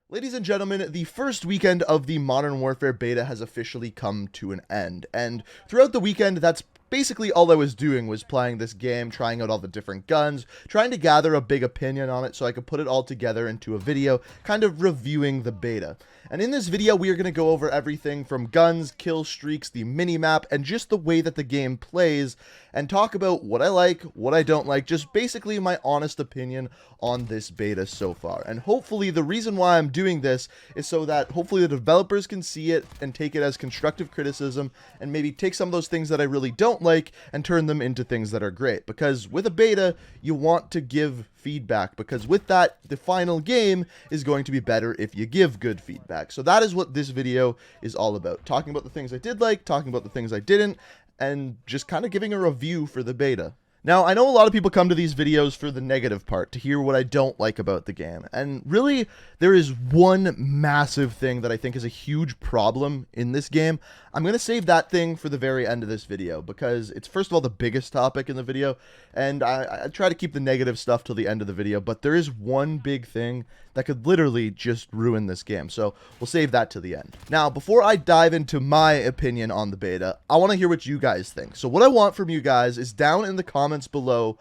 Ladies and gentlemen, the first weekend of the Modern Warfare beta has officially come to an end, and throughout the weekend, that's basically all I was doing was playing this game, trying out all the different guns, trying to gather a big opinion on it so I could put it all together into a video, kind of reviewing the beta. And in this video, we are going to go over everything from guns, kill streaks, the minimap, and just the way that the game plays, and talk about what I like, what I don't like, just basically my honest opinion on this beta so far. And hopefully the reason why I'm doing this is so that hopefully the developers can see it and take it as constructive criticism and maybe take some of those things that I really don't like and turn them into things that are great. Because with a beta, you want to give feedback, because with that, the final game is going to be better if you give good feedback. So that is what this video is all about. Talking about the things I did like, talking about the things I didn't, and just kind of giving a review for the beta. Now, I know a lot of people come to these videos for the negative part, to hear what I don't like about the game. And really, there is one massive thing that I think is a huge problem in this game. I'm going to save that thing for the very end of this video, because it's, first of all, the biggest topic in the video, and I try to keep the negative stuff till the end of the video, but there is one big thing that could literally just ruin this game, so we'll save that to the end. Now, before I dive into my opinion on the beta, I want to hear what you guys think. So what I want from you guys is down in the comments below,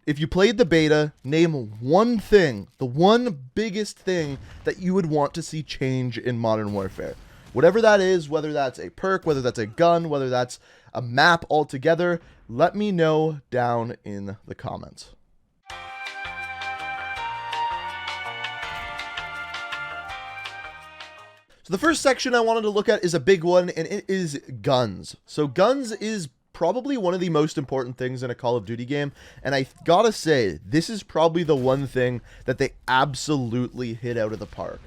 if you played the beta, name one thing, the one biggest thing that you would want to see change in Modern Warfare. Whatever that is, whether that's a perk, whether that's a gun, whether that's a map altogether, let me know down in the comments. So the first section I wanted to look at is a big one, and it is guns. So guns is probably one of the most important things in a Call of Duty game, and I gotta say, this is probably the one thing that they absolutely hit out of the park.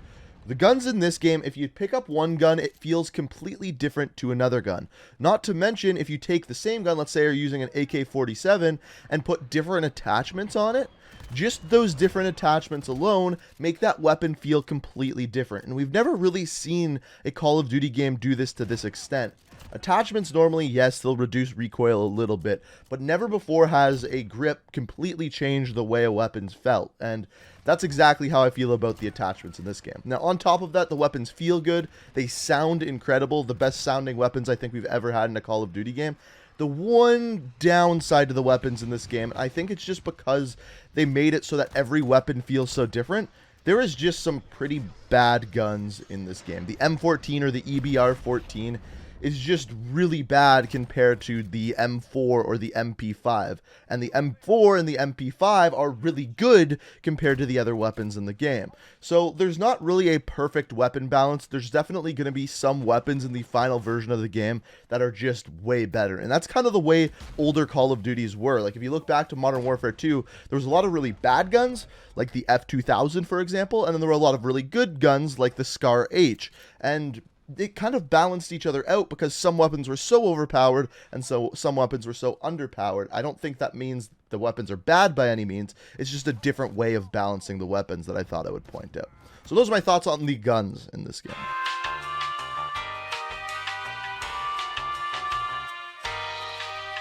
The guns in this game, if you pick up one gun, it feels completely different to another gun. Not to mention, if you take the same gun, let's say you're using an AK-47, and put different attachments on it, just those different attachments alone make that weapon feel completely different. And we've never really seen a Call of Duty game do this to this extent. Attachments normally, yes, they'll reduce recoil a little bit, but never before has a grip completely changed the way a weapon's felt. And that's exactly how I feel about the attachments in this game. Now, on top of that, the weapons feel good. They sound incredible. The best sounding weapons I think we've ever had in a Call of Duty game. The one downside to the weapons in this game, I think it's just because they made it so that every weapon feels so different. There is just some pretty bad guns in this game. The M14 or the EBR-14 is just really bad compared to the M4 or the MP5. And the M4 and the MP5 are really good compared to the other weapons in the game. So there's not really a perfect weapon balance. There's definitely going to be some weapons in the final version of the game that are just way better. And that's kind of the way older Call of Duties were. Like if you look back to Modern Warfare 2, there was a lot of really bad guns, like the F2000 for example, and then there were a lot of really good guns like the Scar H. And it kind of balanced each other out because some weapons were so overpowered and so some weapons were so underpowered. I don't think that means the weapons are bad by any means. It's just a different way of balancing the weapons that I thought I would point out. So those are my thoughts on the guns in this game.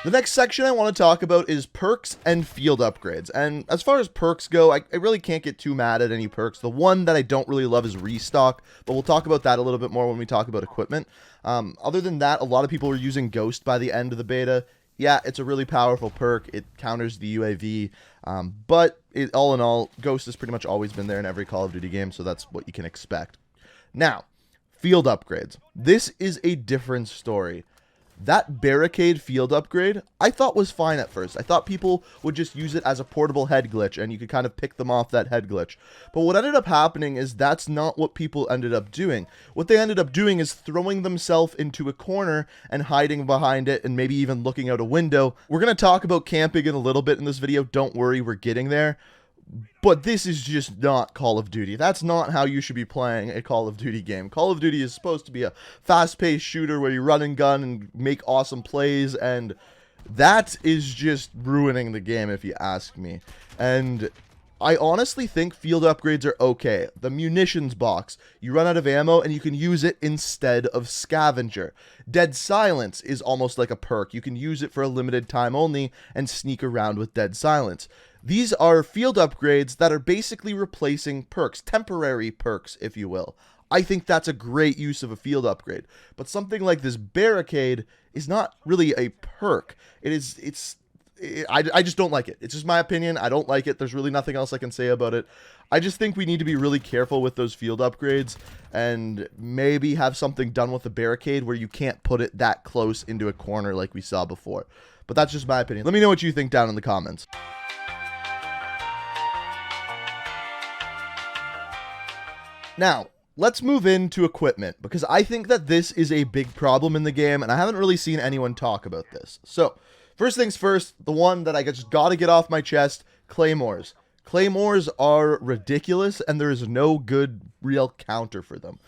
The next section I want to talk about is perks and field upgrades. And as far as perks go, I really can't get too mad at any perks. The one that I don't really love is restock, but we'll talk about that a little bit more when we talk about equipment. Other than that, a lot of people were using Ghost by the end of the beta. Yeah, it's a really powerful perk. It counters the UAV, but all in all, Ghost has pretty much always been there in every Call of Duty game, so that's what you can expect. Now, field upgrades. This is a different story. That barricade field upgrade, I thought was fine at first. I thought people would just use it as a portable head glitch, and you could kind of pick them off that head glitch. But what ended up happening is that's not what people ended up doing. What they ended up doing is throwing themselves into a corner and hiding behind it and maybe even looking out a window. We're going to talk about camping in a little bit in this video. Don't worry, we're getting there. But this is just not Call of Duty. That's not how you should be playing a Call of Duty game. Call of Duty is supposed to be a fast-paced shooter where you run and gun and make awesome plays, and that is just ruining the game if you ask me. And I honestly think field upgrades are okay. The munitions box, you run out of ammo and you can use it instead of scavenger. Dead silence is almost like a perk. You can use it for a limited time only and sneak around with dead silence. These are field upgrades that are basically replacing perks, temporary perks, if you will. I think that's a great use of a field upgrade. But something like this barricade is not really a perk. I just don't like it. It's just my opinion. I don't like it. There's really nothing else I can say about it. I just think we need to be really careful with those field upgrades and maybe have something done with the barricade where you can't put it that close into a corner like we saw before. But that's just my opinion. Let me know what you think down in the comments. Now, let's move into equipment, because I think that this is a big problem in the game, and I haven't really seen anyone talk about this. So, first things first, the one that I just gotta get off my chest, claymores. Claymores are ridiculous, and there is no good real counter for them.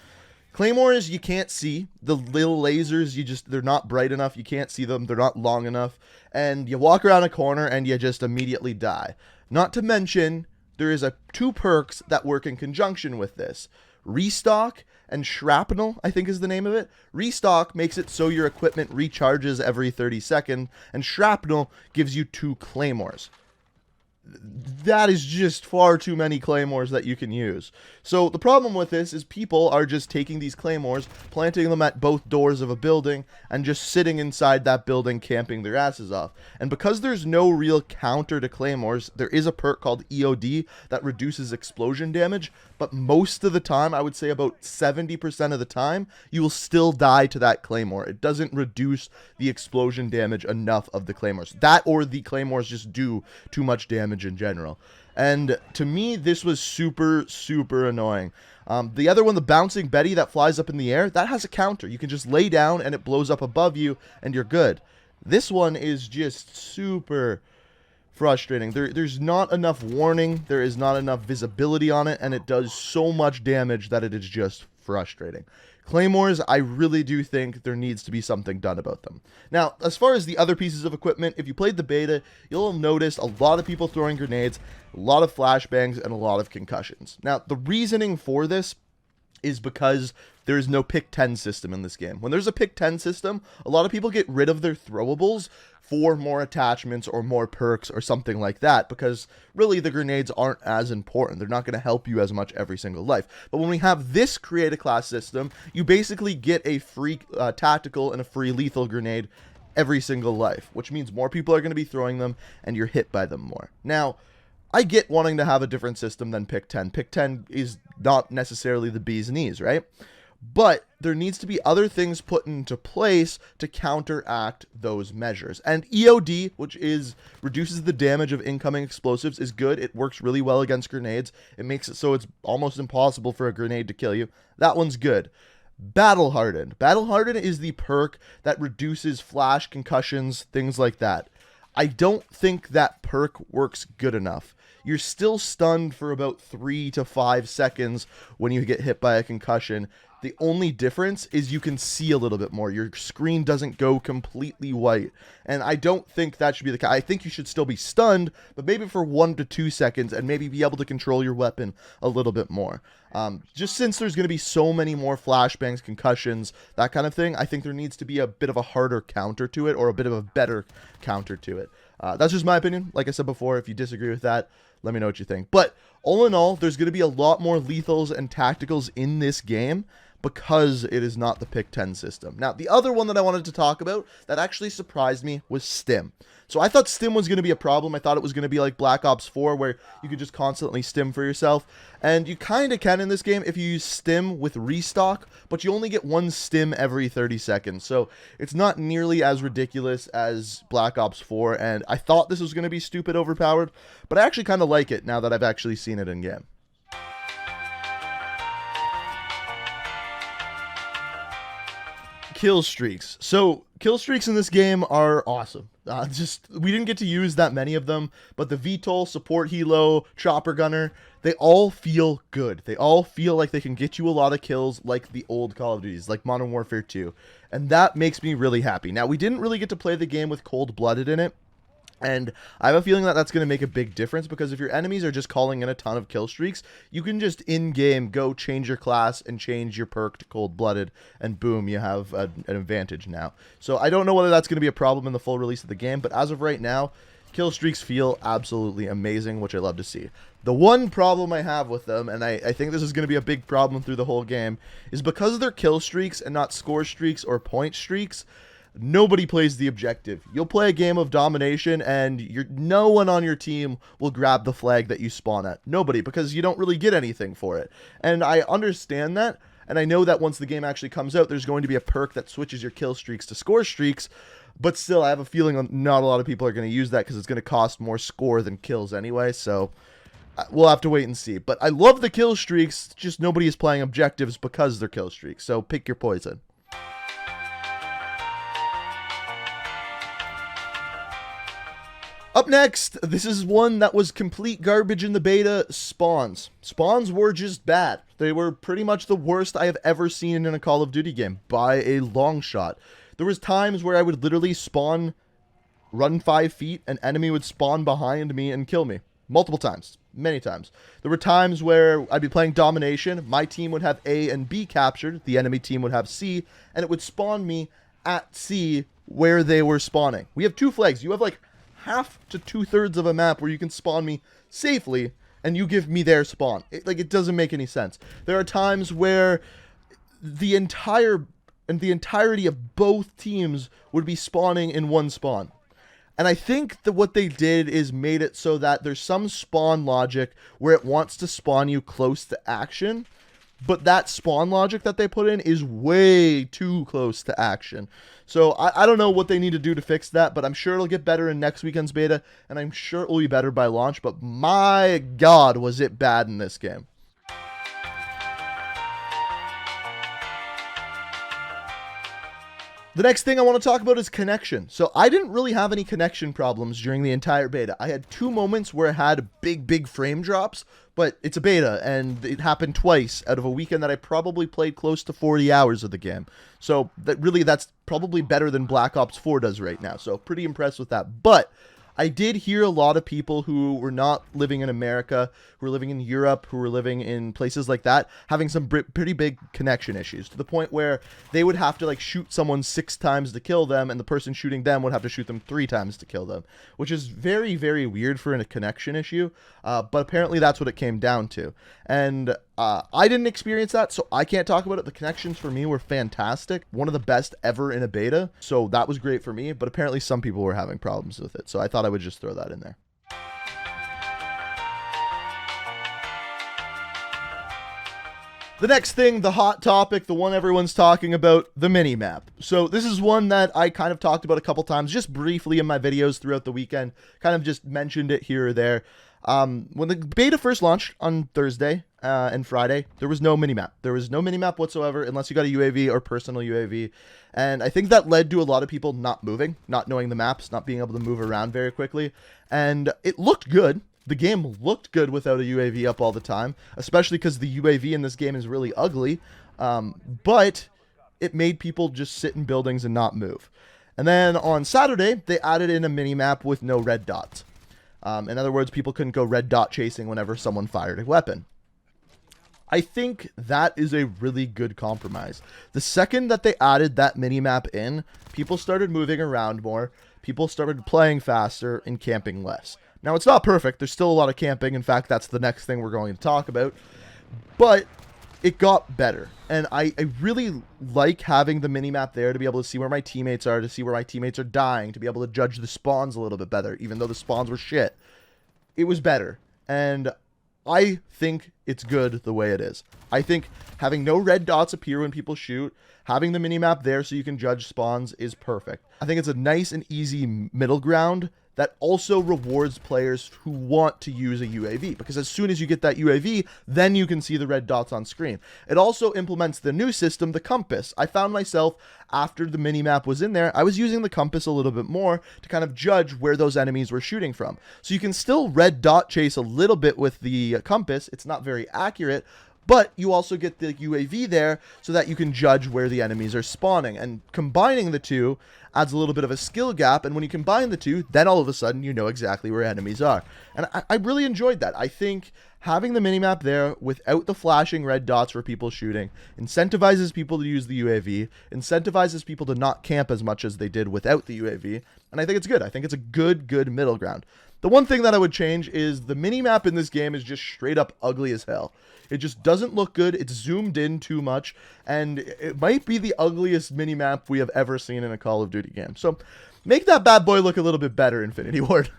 Claymores, you can't see. The little lasers, they're not bright enough. You can't see them. They're not long enough. And you walk around a corner, and you just immediately die. Not to mention, there is two perks that work in conjunction with this. Restock and Shrapnel, I think is the name of it. Restock makes it so your equipment recharges every 30 seconds, and Shrapnel gives you 2 claymores. That is just far too many claymores that you can use. So the problem with this is people are just taking these claymores, planting them at both doors of a building, and just sitting inside that building camping their asses off. And because there's no real counter to claymores, there is a perk called EOD that reduces explosion damage, but most of the time, I would say about 70% of the time, you will still die to that claymore. It doesn't reduce the explosion damage enough of the claymores. That or the claymores just do too much damage in general. And to me, this was super, super annoying. The other one, the Bouncing Betty that flies up in the air, that has a counter. You can just lay down and it blows up above you and you're good. This one is just super frustrating. There's not enough warning, there is not enough visibility on it, and it does so much damage that it is just frustrating. Claymores, I really do think there needs to be something done about them. Now, as far as the other pieces of equipment, if you played the beta, you'll notice a lot of people throwing grenades, a lot of flashbangs, and a lot of concussions. Now, the reasoning for this is because there is no pick 10 system in this game. When there's a pick 10 system, a lot of people get rid of their throwables for more attachments or more perks or something like that, because really the grenades aren't as important. They're not going to help you as much every single life. But when we have this create a class system, you basically get a free tactical and a free lethal grenade every single life, which means more people are going to be throwing them and you're hit by them more. Now, I get wanting to have a different system than pick 10. Pick 10 is not necessarily the bee's knees, right? But there needs to be other things put into place to counteract those measures. And EOD, which reduces the damage of incoming explosives, is good. It works really well against grenades. It makes it so it's almost impossible for a grenade to kill you. That one's good. Battle Hardened. Battle Hardened is the perk that reduces flash, concussions, things like that. I don't think that perk works good enough. You're still stunned for about 3 to 5 seconds when you get hit by a concussion. The only difference is you can see a little bit more. Your screen doesn't go completely white. And I don't think that should be the case. I think you should still be stunned, but maybe for 1 to 2 seconds, and maybe be able to control your weapon a little bit more. Just since there's going to be so many more flashbangs, concussions, that kind of thing, I think there needs to be a bit of a harder counter to it, or a bit of a better counter to it. That's just my opinion. Like I said before, if you disagree with that, let me know what you think. But all in all, there's going to be a lot more lethals and tacticals in this game, because it is not the pick 10 system. Now, the other one that I wanted to talk about that actually surprised me was Stim. So I thought Stim was going to be a problem. I thought it was going to be like Black Ops 4, where you could just constantly Stim for yourself. And you kind of can in this game if you use Stim with Restock, but you only get 1 Stim every 30 seconds. So it's not nearly as ridiculous as Black Ops 4, and I thought this was going to be stupid overpowered, but I actually kind of like it now that I've actually seen it in game. Killstreaks. So killstreaks in this game are awesome. We didn't get to use that many of them, but the VTOL, support helo, chopper gunner, they all feel good. They all feel like they can get you a lot of kills like the old Call of Duties, like Modern Warfare 2. And that makes me really happy. Now, we didn't really get to play the game with cold-blooded in it, and I have a feeling that that's going to make a big difference, because if your enemies are just calling in a ton of kill streaks, you can just in-game go change your class and change your perk to cold-blooded, and boom, you have an advantage now. So I don't know whether that's going to be a problem in the full release of the game, but as of right now, Kill streaks feel absolutely amazing, which I love to see. The one problem I have with them, and I think this is going to be a big problem through the whole game, is because they're kill streaks and not score streaks or point streaks, nobody plays the objective. You'll play a game of domination and no one on your team will grab the flag that you spawn at. Nobody, because you don't really get anything for it. And I understand that, and I know that once the game actually comes out, there's going to be a perk that switches your kill streaks to score streaks, but still, I have a feeling not a lot of people are going to use that because it's going to cost more score than kills anyway, so we'll have to wait and see. But I love the kill streaks, just nobody is playing objectives because they're kill streaks, so pick your poison. Up next, this is one that was complete garbage in the beta, spawns. Spawns were just bad. They were pretty much the worst I have ever seen in a Call of Duty game, by a long shot. There was times where I would literally spawn, run 5 feet, an enemy would spawn behind me and kill me. Multiple times. Many times. There were times where I'd be playing domination, my team would have A and B captured, the enemy team would have C, and it would spawn me at C where they were spawning. We have 2 flags. You have like half to 2/3 of a map where you can spawn me safely, and you give me their spawn. It doesn't make any sense. There are times where the entirety of both teams would be spawning in one spawn. And I think that what they did is made it so that there's some spawn logic where it wants to spawn you close to action, but that spawn logic that they put in is way too close to action. So I don't know what they need to do to fix that, but I'm sure it'll get better in next weekend's beta, and I'm sure it will be better by launch, but my god, was it bad in this game. The next thing I want to talk about is connection. So I didn't really have any connection problems during the entire beta. I had 2 moments where I had big frame drops, but it's a beta, and it happened twice out of a weekend that I probably played close to 40 hours of the game. So that's probably better than Black Ops 4 does right now. So pretty impressed with that. But I did hear a lot of people who were not living in America, who were living in Europe, who were living in places like that, having some pretty big connection issues, to the point where they would have to like shoot someone 6 times to kill them, and the person shooting them would have to shoot them 3 times to kill them, which is very weird for a connection issue, but apparently that's what it came down to. And I didn't experience that, so I can't talk about it. The connections for me were fantastic, one of the best ever in a beta, so that was great for me, but apparently some people were having problems with it, so I thought I would just throw that in there. The next thing, the hot topic, the one everyone's talking about, the Minimap. So this is one that I kind of talked about a couple times, just briefly in my videos throughout the weekend, kind of just mentioned it here or there. When the beta first launched on Thursday and Friday, there was no Minimap. There was no Minimap whatsoever unless you got a UAV or personal UAV. And I think that led to a lot of people not moving, not knowing the maps, not being able to move around very quickly. And it looked good. The game looked good without a UAV up all the time, especially because the UAV in this game is really ugly. But it made people just sit in buildings and not move. And then on Saturday, they added in a Minimap with no red dots. In other words, people couldn't go red dot chasing whenever someone fired a weapon. I think that is a really good compromise. The second that they added that minimap in, people started moving around more, people started playing faster and camping less. Now, it's not perfect. There's still a lot of camping. In fact, that's the next thing we're going to talk about. But it got better. And I really like having the minimap there to be able to see where my teammates are, to see where my teammates are dying, to be able to judge the spawns a little bit better, even though the spawns were shit. It was better. And I think it's good the way it is. I think having no red dots appear when people shoot, having the minimap there so you can judge spawns is perfect. I think it's a nice and easy middle ground that also rewards players who want to use a UAV, because as soon as you get that UAV, then you can see the red dots on screen. It also implements the new system, the compass. I found myself, after the minimap was in there, I was using the compass a little bit more to kind of judge where those enemies were shooting from. So you can still red dot chase a little bit with the compass. It's not very accurate, but you also get the UAV there so that you can judge where the enemies are spawning. And combining the two adds a little bit of a skill gap. And when you combine the two, then all of a sudden you know exactly where enemies are. And I really enjoyed that. I think having the minimap there without the flashing red dots for people shooting incentivizes people to use the UAV, incentivizes people to not camp as much as they did without the UAV, and I think it's good. I think it's a good middle ground. The one thing that I would change is the minimap in this game is just straight up ugly as hell. It just doesn't look good. It's zoomed in too much, and it might be the ugliest minimap we have ever seen in a Call of Duty game. So make that bad boy look a little bit better, Infinity Ward.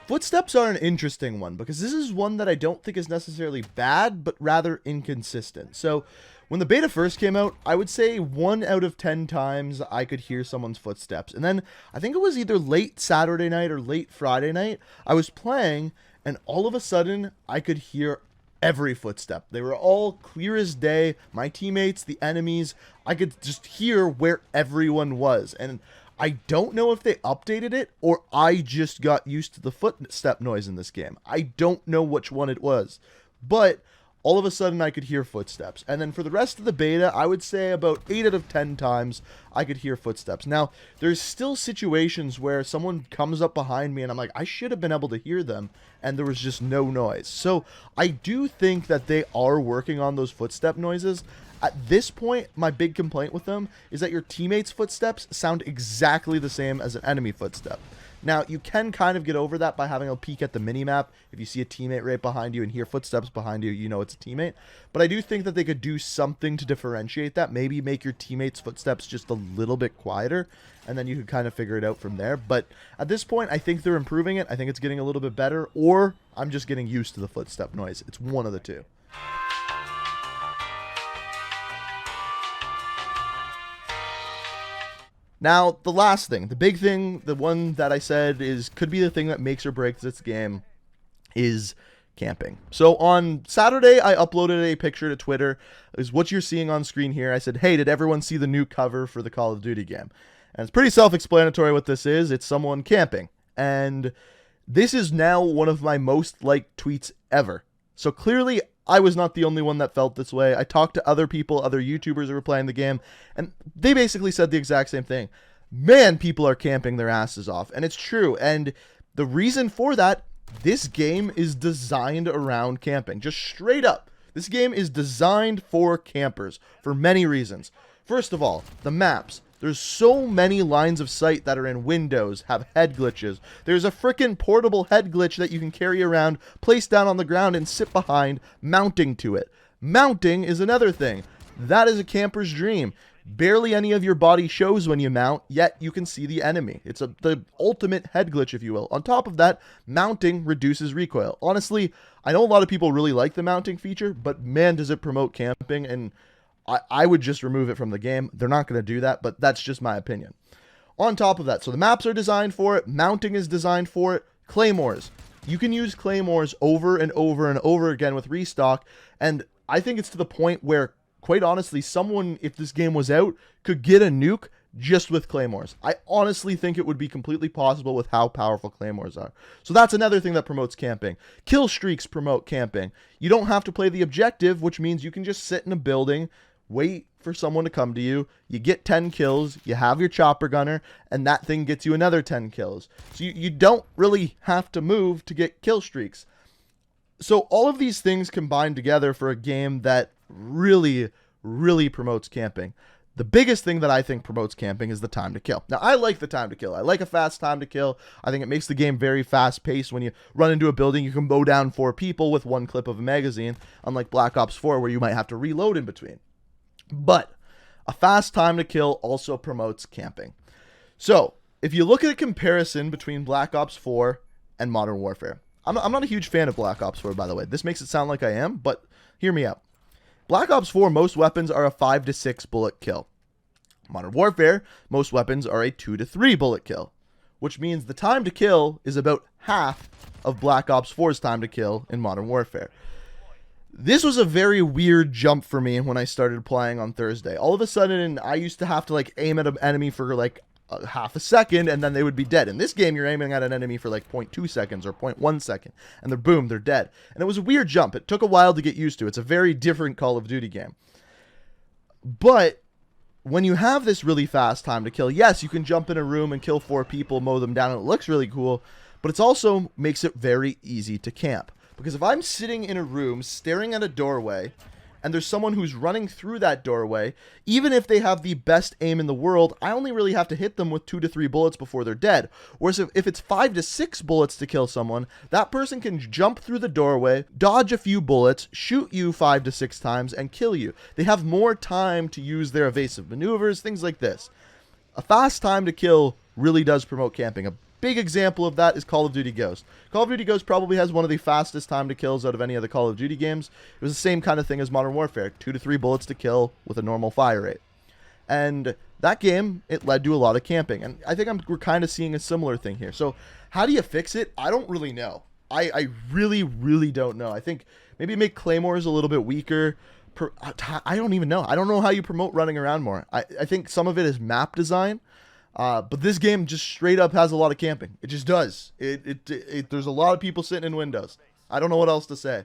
Footsteps are an interesting one because this is one that I don't think is necessarily bad, but rather inconsistent. So when the beta first came out, I would say 1 out of 10 times I could hear someone's footsteps. And then I think it was either late Saturday night or late Friday night, I was playing and all of a sudden I could hear every footstep. They were all clear as day. My teammates, the enemies, I could just hear where everyone was. And I don't know if they updated it or I just got used to the footstep noise in this game. I don't know which one it was, but all of a sudden I could hear footsteps. And then for the rest of the beta, I would say about 8 out of 10 times I could hear footsteps. Now, there's still situations where someone comes up behind me and I'm like, I should have been able to hear them, and there was just no noise. So I do think that they are working on those footstep noises. At this point, my big complaint with them is that your teammates' footsteps sound exactly the same as an enemy footstep. Now, you can kind of get over that by having a peek at the minimap. If you see a teammate right behind you and hear footsteps behind you, you know it's a teammate. But I do think that they could do something to differentiate that. Maybe make your teammates' footsteps just a little bit quieter, and then you could kind of figure it out from there. But at this point, I think they're improving it. I think it's getting a little bit better, or I'm just getting used to the footstep noise. It's one of the two. Now, the last thing, the big thing, the one that I said could be the thing that makes or breaks this game, is camping. So on Saturday, I uploaded a picture to Twitter. Is what you're seeing on screen here. I said, hey, did everyone see the new cover for the Call of Duty game? And it's pretty self-explanatory what this is. It's someone camping. And this is now one of my most liked tweets ever. So clearly, I was not the only one that felt this way. I talked to other people, other YouTubers who were playing the game, and they basically said the exact same thing. Man, people are camping their asses off. And it's true. And the reason for that, this game is designed around camping. Just straight up. This game is designed for campers for many reasons. First of all, the maps. There's so many lines of sight that are in Windows, have head glitches. There's a frickin' portable head glitch that you can carry around, place down on the ground, and sit behind, mounting to it. Mounting is another thing. That is a camper's dream. Barely any of your body shows when you mount, yet you can see the enemy. It's the ultimate head glitch, if you will. On top of that, mounting reduces recoil. Honestly, I know a lot of people really like the mounting feature, but man, does it promote camping, and I would just remove it from the game. They're not going to do that, but that's just my opinion. On top of that, so the maps are designed for it. Mounting is designed for it. Claymores. You can use claymores over and over and over again with restock, and I think it's to the point where, quite honestly, someone, if this game was out, could get a nuke just with claymores. I honestly think it would be completely possible with how powerful claymores are. So that's another thing that promotes camping. Killstreaks promote camping. You don't have to play the objective, which means you can just sit in a building, wait for someone to come to you, you get 10 kills, you have your chopper gunner, and that thing gets you another 10 kills. So you don't really have to move to get kill streaks. So all of these things combined together for a game that really, really promotes camping. The biggest thing that I think promotes camping is the time to kill. Now, I like the time to kill. I like a fast time to kill. I think it makes the game very fast-paced. When you run into a building, you can mow down 4 people with 1 clip of a magazine, unlike Black Ops 4, where you might have to reload in between. But a fast time to kill also promotes camping. So, if you look at a comparison between Black Ops 4 and Modern Warfare, I'm not a huge fan of Black Ops 4, by the way. This makes it sound like I am, but hear me out. Black Ops 4, most weapons are a 5 to 6 bullet kill. Modern Warfare, most weapons are a 2 to 3 bullet kill, which means the time to kill is about half of Black Ops 4's time to kill in Modern Warfare. This was a very weird jump for me when I started playing on Thursday. All of a sudden, I used to have to aim at an enemy for half a second, and then they would be dead. In this game, you're aiming at an enemy for 0.2 seconds or 0.1 second, and they're dead. And it was a weird jump. It took a while to get used to. It's a very different Call of Duty game. But when you have this really fast time to kill, yes, you can jump in a room and kill 4 people, mow them down, and it looks really cool, but it also makes it very easy to camp. Because if I'm sitting in a room staring at a doorway, and there's someone who's running through that doorway, even if they have the best aim in the world, I only really have to hit them with 2 to 3 bullets before they're dead. Whereas if it's 5 to 6 bullets to kill someone, that person can jump through the doorway, dodge a few bullets, shoot you 5 to 6 times, and kill you. They have more time to use their evasive maneuvers, things like this. A fast time to kill really does promote camping. A big example of that is Call of Duty Ghost. Call of Duty Ghost probably has one of the fastest time to kills out of any of the Call of Duty games. It was the same kind of thing as Modern Warfare, 2 to 3 bullets to kill with a normal fire rate. And that game, it led to a lot of camping. And I think we're kind of seeing a similar thing here. So how do you fix it? I don't really know. I really, really don't know. I think maybe make claymores a little bit weaker. I don't even know. I don't know how you promote running around more. I think some of it is map design. But this game just straight up has a lot of camping. It just does. There's a lot of people sitting in windows. I don't know what else to say.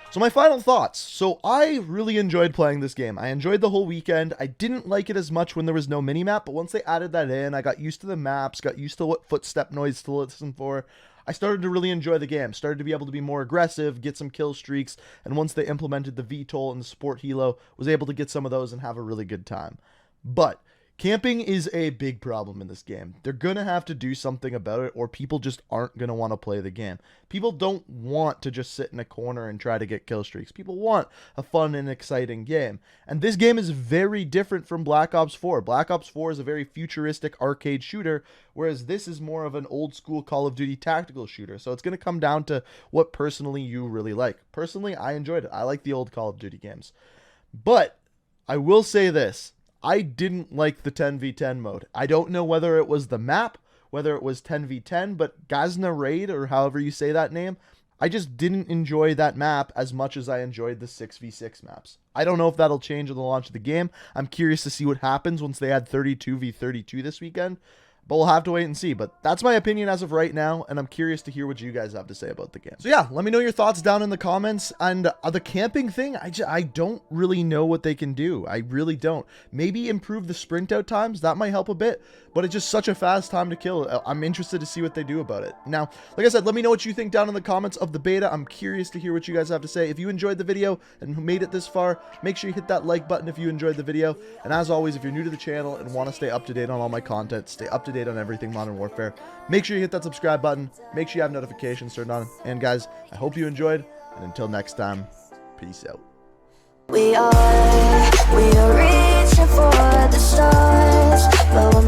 So my final thoughts. So I really enjoyed playing this game. I enjoyed the whole weekend. I didn't like it as much when there was no minimap, but once they added that in, I got used to the maps, got used to what footstep noise to listen for. I started to really enjoy the game, started to be able to be more aggressive, get some kill streaks, and once they implemented the VTOL and the Sport Helo, was able to get some of those and have a really good time. But camping is a big problem in this game. They're going to have to do something about it, or people just aren't going to want to play the game. People don't want to just sit in a corner and try to get kill streaks. People want a fun and exciting game. And this game is very different from Black Ops 4. Black Ops 4 is a very futuristic arcade shooter, whereas this is more of an old school Call of Duty tactical shooter. So it's going to come down to what personally you really like. Personally, I enjoyed it. I like the old Call of Duty games. But I will say this. I didn't like the 10v10 mode. I don't know whether it was the map, whether it was 10v10, but Gazna Raid, or however you say that name, I just didn't enjoy that map as much as I enjoyed the 6v6 maps. I don't know if that'll change on the launch of the game. I'm curious to see what happens once they add 32v32 this weekend, but we'll have to wait and see. But that's my opinion as of right now, and I'm curious to hear what you guys have to say about the game. So yeah, let me know your thoughts down in the comments. And the camping thing, I don't really know what they can do. I really don't. Maybe improve the sprint out times. That might help a bit, but it's just such a fast time to kill. I'm interested to see what they do about it. Now, like I said, let me know what you think down in the comments of the beta. I'm curious to hear what you guys have to say. If you enjoyed the video and made it this far, make sure you hit that like button if you enjoyed the video. And as always, if you're new to the channel and want to stay up to date on all my content, stay up to date on everything Modern Warfare, make sure you hit that subscribe button, make sure you have notifications turned on, and guys, I hope you enjoyed, and until next time, peace out. We are reaching for the stars, but we're